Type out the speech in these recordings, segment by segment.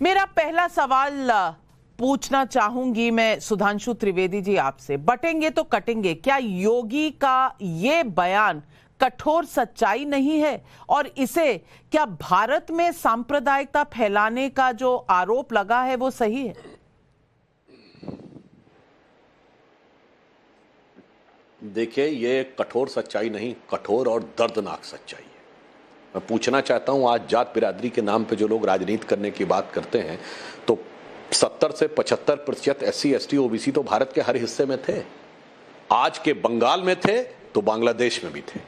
मेरा पहला सवाल पूछना चाहूंगी मैं सुधांशु त्रिवेदी जी आपसे, बटेंगे तो कटेंगे, क्या योगी का ये बयान कठोर सच्चाई नहीं है? और इसे क्या भारत में सांप्रदायिकता फैलाने का जो आरोप लगा है वो सही है? देखिए, ये कठोर सच्चाई नहीं, कठोर और दर्दनाक सच्चाई है। मैं पूछना चाहता हूं, आज जात बिरादरी के नाम पे जो लोग राजनीति करने की बात करते हैं, तो 70 से 75% SC ST OBC तो भारत के हर हिस्से में थे। आज के बंगाल में थे तो बांग्लादेश में भी थे।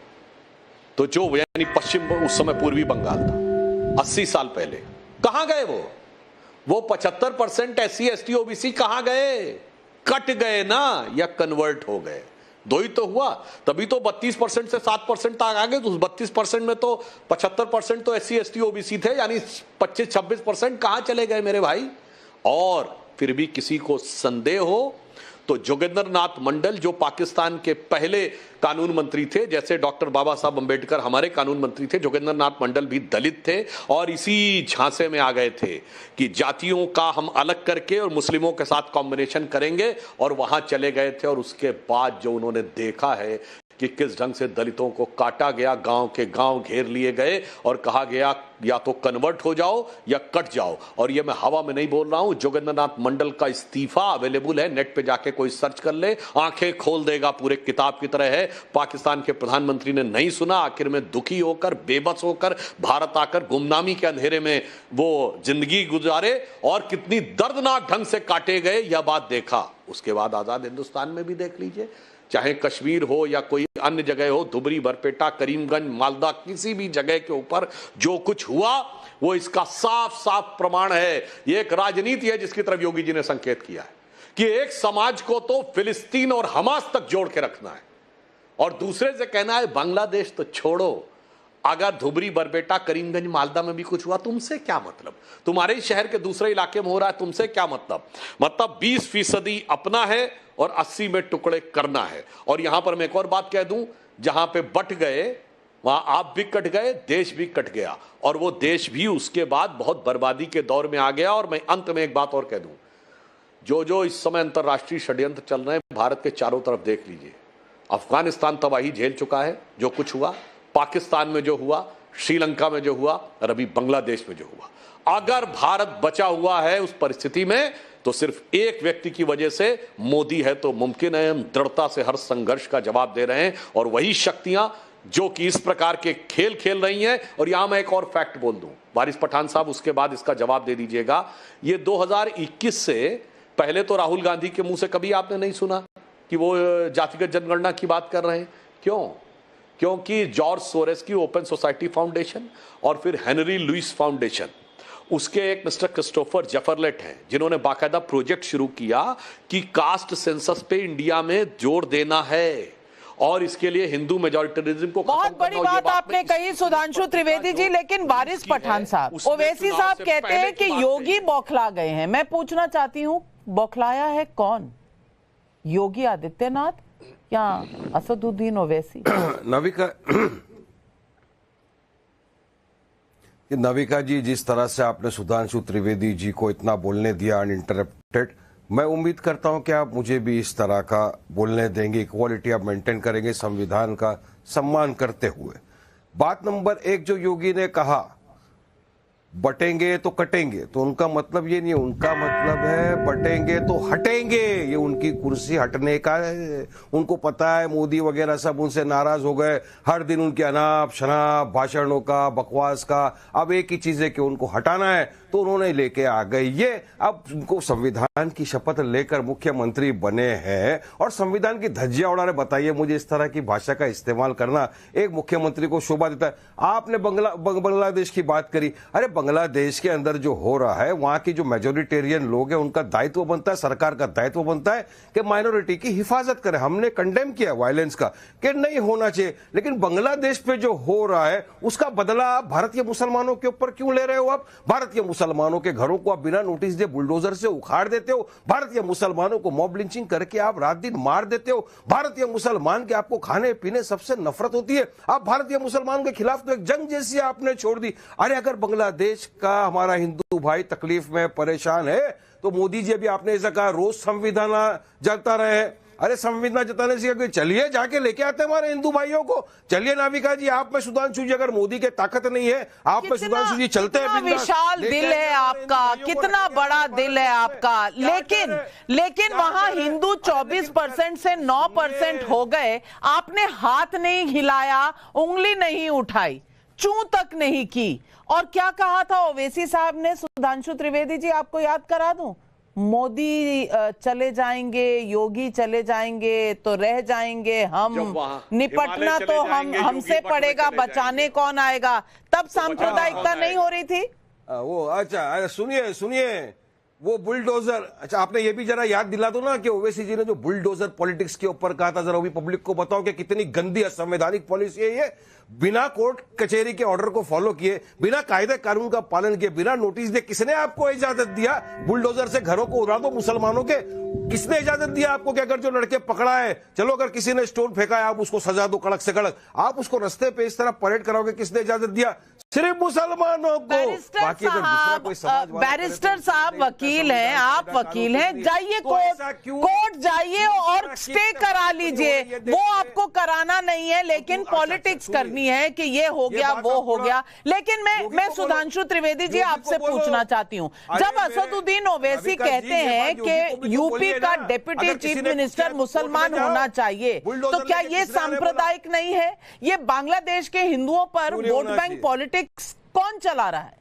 तो जो यानी पश्चिम, उस समय पूर्वी बंगाल था 80 साल पहले, कहां गए वो 75% SC ST OBC कहां गए? कट गए ना, या कन्वर्ट हो गए? दो ही तो हुआ। तभी तो 32% से 7% तक आ गए। तो 32% में तो 75% तो SC ST OBC थे, यानी 25-26% कहां चले गए मेरे भाई? और फिर भी किसी को संदेह हो तो जोगेंद्र नाथ मंडल, जो पाकिस्तान के पहले कानून मंत्री थे, जैसे डॉक्टर बाबा साहब अंबेडकर हमारे कानून मंत्री थे, जोगेंद्र नाथ मंडल भी दलित थे और इसी झांसे में आ गए थे कि जातियों का हम अलग करके और मुस्लिमों के साथ कॉम्बिनेशन करेंगे, और वहां चले गए थे। और उसके बाद जो उन्होंने देखा है कि किस ढंग से दलितों को काटा गया, गांव के गांव घेर लिए गए और कहा गया या तो कन्वर्ट हो जाओ या कट जाओ। और ये मैं हवा में नहीं बोल रहा हूं, जोगेंद्र नाथ मंडल का इस्तीफा अवेलेबल है, नेट पे जाके कोई सर्च कर ले, आंखें खोल देगा, पूरे किताब की तरह है। पाकिस्तान के प्रधानमंत्री ने नहीं सुना, आखिर में दुखी होकर, बेबस होकर भारत आकर गुमनामी के अंधेरे में वो जिंदगी गुजारे और कितनी दर्दनाक ढंग से काटे गए, यह बात देखा। उसके बाद आजाद हिंदुस्तान में भी देख लीजिए, चाहे कश्मीर हो या कोई अन्य जगह हो, धुबरी, बरपेटा, करीमगंज, मालदा, किसी भी जगह के ऊपर जो कुछ हुआ वो इसका साफ साफ प्रमाण है। ये एक राजनीति है जिसकी तरफ योगी जी ने संकेत किया है कि एक समाज को तो फिलिस्तीन और हमास तक जोड़ के रखना है और दूसरे से कहना है बांग्लादेश तो छोड़ो। अगर धुबरी, बरपेटा, करीमगंज, मालदा में भी कुछ हुआ, तुमसे क्या मतलब? तुम्हारे ही शहर के दूसरे इलाके में हो रहा है, तुमसे क्या मतलब? मतलब 20% अपना है और 80 में टुकड़े करना है। और यहां पर मैं एक और बात कह दूं, जहां पे बट गए वहां आप भी कट गए, देश भी कट गया, और वो देश भी उसके बाद बहुत बर्बादी के दौर में आ गया। और मैं अंत में एक बात और कह दूं, जो इस समय अंतरराष्ट्रीय षड्यंत्र चल रहे हैं, भारत के चारों तरफ देख लीजिए। अफगानिस्तान तबाही झेल चुका है, जो कुछ हुआ, पाकिस्तान में जो हुआ, श्रीलंका में जो हुआ, और अभी बांग्लादेश में जो हुआ। अगर भारत बचा हुआ है उस परिस्थिति में तो सिर्फ एक व्यक्ति की वजह से, मोदी है तो मुमकिन है। हम दृढ़ता से हर संघर्ष का जवाब दे रहे हैं और वही शक्तियां जो कि इस प्रकार के खेल खेल रही हैं। और यहां मैं एक और फैक्ट बोल दूं, वारिस पठान साहब उसके बाद इसका जवाब दे दीजिएगा। ये 2021 से पहले तो राहुल गांधी के मुंह से कभी आपने नहीं सुना कि वो जातिगत जनगणना की बात कर रहे हैं। क्यों? क्योंकि जॉर्ज सोरेस की ओपन सोसाइटी फाउंडेशन और फिर हेनरी लुइस फाउंडेशन, उसके एक मिस्टर क्रिस्टोफर जेफरलेट हैं, जिन्होंने बाकायदा प्रोजेक्ट शुरू किया कि कास्ट सेंसस पे इंडिया में जोर देना है और इसके लिए हिंदू मेजॉरिटरिज्म को बहुत बड़ी बात आपने कही सुधांशु त्रिवेदी जी। लेकिन वारिस पठान साहब, ओवैसी साहब कहते हैं कि योगी बौखला गए हैं। मैं पूछना चाहती हूँ, बौखलाया है कौन? योगी आदित्यनाथ या असदुद्दीन ओवैसी? नविका जी, जिस तरह से आपने सुधांशु त्रिवेदी जी को इतना बोलने दिया अनइंटरप्टेड, मैं उम्मीद करता हूं कि आप मुझे भी इस तरह का बोलने देंगे, इक्वालिटी आप मेंटेन करेंगे, संविधान का सम्मान करते हुए। बात नंबर 1, जो योगी ने कहा बटेंगे तो कटेंगे, तो उनका मतलब ये नहीं है, उनका मतलब है बटेंगे तो हटेंगे। ये उनकी कुर्सी हटने का है। उनको पता है मोदी वगैरह सब उनसे नाराज हो गए, हर दिन उनके अनाप शनाप भाषणों का, बकवास का। अब एक ही चीज है कि उनको हटाना है, तो उन्होंने लेके आ गए ये। अब उनको संविधान की शपथ लेकर मुख्यमंत्री बने हैं और संविधान की धज्जियां उड़ा रहे। बताइए मुझे, इस तरह की भाषा का इस्तेमाल करना एक मुख्यमंत्री को शोभा देता है? आपने बांग्लादेश की बात करी। अरे बांग्लादेश के अंदर जो हो रहा है, वहां की जो मेजोरिटेरियन लोग हैं, उनका दायित्व बनता है, सरकार का दायित्व बनता है कि माइनॉरिटी की हिफाजत करे। हमने कंडेम किया वायलेंस का कि नहीं होना चाहिए, लेकिन बांग्लादेश पे जो हो रहा है उसका बदला भारतीय मुसलमानों के ऊपर क्यों ले रहे हो आप? भारतीय मुसलमानों के घरों को आप बिना नोटिस दिए बुलडोजर से उखाड़ देते हो। भारतीय मुसलमानों को मॉब लिंचिंग करके आप रात दिन मार देते हो। भारतीय मुसलमान के आपको खाने पीने सबसे नफरत होती है। आप भारतीय मुसलमान के खिलाफ तो एक जंग जैसी आपने छोड़ दी। अरे अगर बांग्लादेश का हमारा हिंदू भाई तकलीफ में परेशान है तो मोदी जी अभी आपने ऐसा कहा रोज संविधान जता रहे। अरे संविधान जताने से चलिए जाके लेके आते हैं हमारे हिंदू भाइयों को। चलिए नाविका जी, आप में सुधांशु जी अगर मोदी के ताकत नहीं है, आप में सुधांशु जी चलते हैं। विशाल दिल है आपका, कितना बड़ा दिल है आपका। लेकिन वहां हिंदू 24% से 9% हो गए। आपने हाथ नहीं हिलाया, उंगली नहीं उठाई, चूं तक नहीं की। और क्या कहा था ओवैसी साहब ने? सुधांशु त्रिवेदी जी, आपको याद करा दूं, मोदी चले जाएंगे, योगी चले जाएंगे तो रह जाएंगे हम, निपटना तो हमसे पड़ेगा, बचाने कौन आएगा। तब सांप्रदायिकता नहीं हो रही थी वो। अच्छा सुनिए वो बुलडोजर। अच्छा आपने ये भी जरा याद दिला दो ना कि ओवैसी जी ने जो बुलडोजर पॉलिटिक्स के ऊपर कहा था, जरा भी पब्लिक को बताओ कि कितनी गंदी असंवैधानिक पॉलिसी है ये। बिना कोर्ट कचहरी के ऑर्डर को फॉलो किए, बिना कायदे कानून का पालन किए, बिना नोटिस दिए किसने आपको इजाजत दिया बुलडोजर से घरों को उड़ा दो मुसलमानों के? किसने इजाजत दिया आपको कि अगर जो लड़के पकड़ा है, चलो अगर किसी ने स्टोन फेंका है आप उसको सजा दो कड़क से कड़क, आप उसको रास्ते पे इस तरह परेड कराओगे? किसने इजाजत दिया? सिर्फ मुसलमानों को। बैरिस्टर साहब वकील हैं, आप वकील हैं, जाइए कोर्ट जाइए और स्टे करा लीजिए। वो आपको कराना नहीं है, लेकिन पॉलिटिक्स करनी है कि ये हो गया वो हो गया। लेकिन मैं सुधांशु त्रिवेदी जी आपसे पूछना चाहती हूँ, जब असदुद्दीन ओवैसी कहते हैं कि यूपी का डिप्टी चीफ मिनिस्टर मुसलमान होना चाहिए, तो क्या ये सांप्रदायिक नहीं है? ये बांग्लादेश के हिंदुओं पर वोट बैंक पॉलिटिक्स कौन चला रहा है?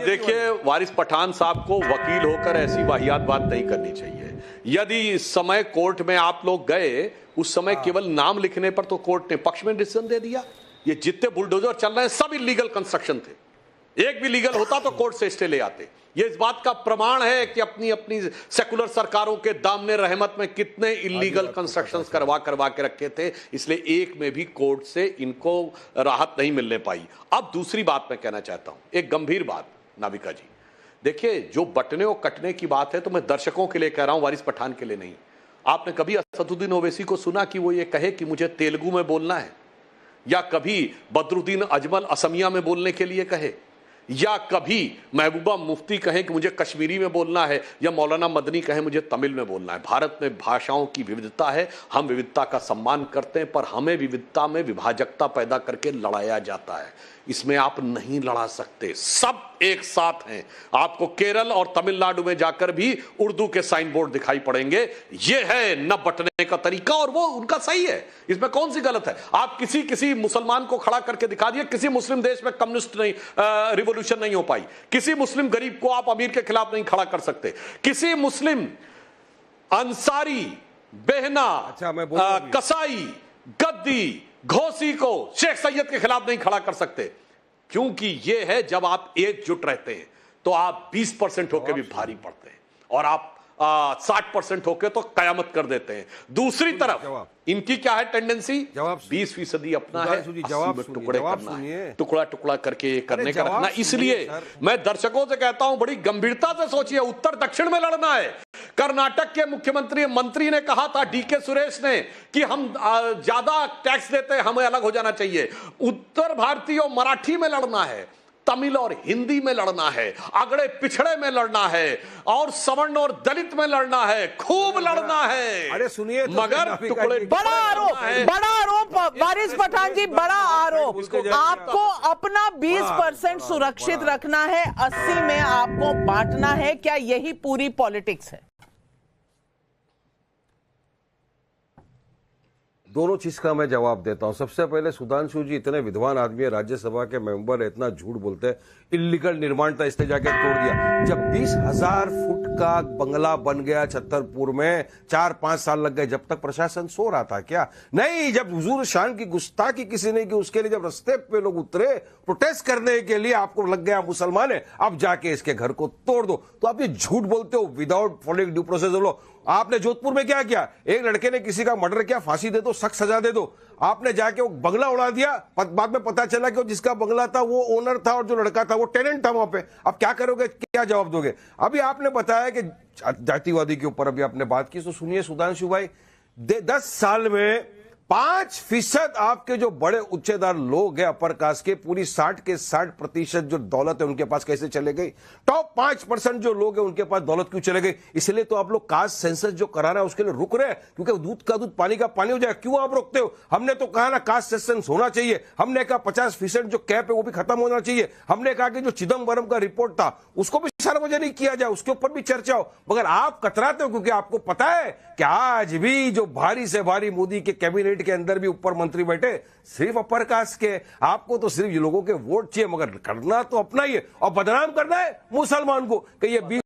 देखिए, वारिस पठान साहब को वकील होकर ऐसी वाहियात बात नहीं करनी चाहिए। यदि इस समय कोर्ट में आप लोग गए, उस समय केवल नाम लिखने पर तो कोर्ट ने पक्ष में डिसीजन दे दिया। ये जितने बुलडोजर चल रहे हैं सब इलीगल कंस्ट्रक्शन थे। एक भी लीगल होता तो कोर्ट से स्टे ले आते। ये इस बात का प्रमाण है कि अपनी अपनी सेकुलर सरकारों के दामने रहमत में कितने इलीगल कंस्ट्रक्शंस करवा के रखे थे, इसलिए एक में भी कोर्ट से इनको राहत नहीं मिलने पाई। अब दूसरी बात मैं कहना चाहता हूं, एक गंभीर बात नाविका जी। देखिए, जो बटने और कटने की बात है तो मैं दर्शकों के लिए कह रहा हूं, वारिस पठान के लिए नहीं। आपने कभी असदुद्दीन ओवैसी को सुना कि वो ये कहे कि मुझे तेलुगु में बोलना है, या कभी बदरुद्दीन अजमल असमिया में बोलने के लिए कहे, या कभी महबूबा मुफ्ती कहें कि मुझे कश्मीरी में बोलना है, या मौलाना मदनी कहें मुझे तमिल में बोलना है। भारत में भाषाओं की विविधता है, हम विविधता का सम्मान करते हैं, पर हमें विविधता में विभाजकता पैदा करके लड़ाया जाता है। इसमें आप नहीं लड़ा सकते, सब एक साथ हैं। आपको केरल और तमिलनाडु में जाकर भी उर्दू के साइन बोर्ड दिखाई पड़ेंगे। ये है न बटने का तरीका, और वो उनका सही है, इसमें कौन सी गलत है? आप किसी मुसलमान को खड़ा करके दिखा दिए, किसी मुस्लिम देश में कम्युनिस्ट नहीं रिवॉल्यूशन नहीं हो पाई, किसी मुस्लिम गरीब को आप अमीर के खिलाफ नहीं खड़ा कर सकते, किसी मुस्लिम अंसारी, बेहना, कसाई, गद्दी, घोसी को शेख सैयद के खिलाफ नहीं खड़ा कर सकते। क्योंकि यह है, जब आप एकजुट रहते हैं तो आप 20% होकर भी भारी पड़ते हैं, और आप 60% होके तो कयामत कर देते हैं। दूसरी तरफ इनकी क्या है टेंडेंसी? 20% अपना है, 80 टुकड़े करना है, टुकड़ा टुकड़ा करके करने का रखना। इसलिए मैं दर्शकों से कहता हूं, बड़ी गंभीरता से सोचिए। उत्तर दक्षिण में लड़ना है। कर्नाटक के मुख्यमंत्री मंत्री ने कहा था, डीके सुरेश ने, कि हम ज्यादा टैक्स देते हैं, हमें अलग हो जाना चाहिए। उत्तर भारतीय और मराठी में लड़ना है, तमिल और हिंदी में लड़ना है, अगड़े पिछड़े में लड़ना है, और सवर्ण और दलित में लड़ना है, खूब लड़ना है। अरे सुनिए, मगर टुकड़े बड़ा आरोप वारिस पठान जी, बड़ा आरोप। आपको अपना 20% सुरक्षित रखना है, 80 में आपको बांटना है। क्या यही पूरी पॉलिटिक्स है? दोनों चीज का मैं जवाब देता हूं। सबसे पहले सुधांशु जी इतने विद्वान आदमी है, राज्यसभा के मेंबर है, इतना झूठ बोलते हैं। इलीगल निर्माण था, इसने जाके तोड़ दिया। जब 20,000 फुट का बंगला बन गया छतरपुर में, 4-5 साल लग गए। जब तक प्रशासन सो रहा था क्या? नहीं, जब हुजूर शान की गुस्ताखी किसी ने की, उसके लिए जब रास्ते पे लोग उतरे प्रोटेस्ट करने के लिए, आपको लग गया मुसलमान है, अब जाके इसके घर को तोड़ दो। तो आप ये झूठ बोलते हो विदाउट फॉलोइंग ड्यू प्रोसेस। आपने जोधपुर में क्या किया, एक लड़के ने किसी का मर्डर किया, फांसी दे दो, सख्त सजा दे दो। आपने जाके वो बंगला उड़ा दिया, बाद में पता चला कि वो जिसका बंगला था वो ओनर था और जो लड़का था वो टेनेंट था वहां पे। अब क्या करोगे, क्या जवाब दोगे? अभी आपने बताया कि जातिवादी के ऊपर अभी आपने बात की, तो सुनिए सुधांशु भाई, 10 साल में 5% आपके जो बड़े उच्चेदार लोग हैं अपर कास्ट के, पूरी 60 के 60% जो दौलत है उनके पास कैसे चले गई? टॉप 5% जो लोग हैं उनके पास दौलत क्यों चले गई? इसलिए तो आप लोग कास्ट सेंसस जो करा रहे हैं उसके लिए रुक रहे हैं, क्योंकि दूध का दूध पानी का पानी हो जाए। क्यों आप रोकते हो? हमने तो कहा ना कास्ट सेंसस होना चाहिए, हमने कहा 50% जो कैप है वो भी खत्म होना चाहिए, हमने कहा कि जो चिदम्बरम का रिपोर्ट था उसको भी सार्वजनिक किया जाए, उसके ऊपर भी चर्चा हो। मगर आप कतराते हो क्योंकि आपको पता है कि आज भी जो भारी से भारी मोदी के कैबिनेट के अंदर भी ऊपर मंत्री बैठे सिर्फ अपर कास्ट के। आपको तो सिर्फ ये लोगों के वोट चाहिए, मगर करना तो अपना ही है और बदनाम करना है मुसलमान को कि ये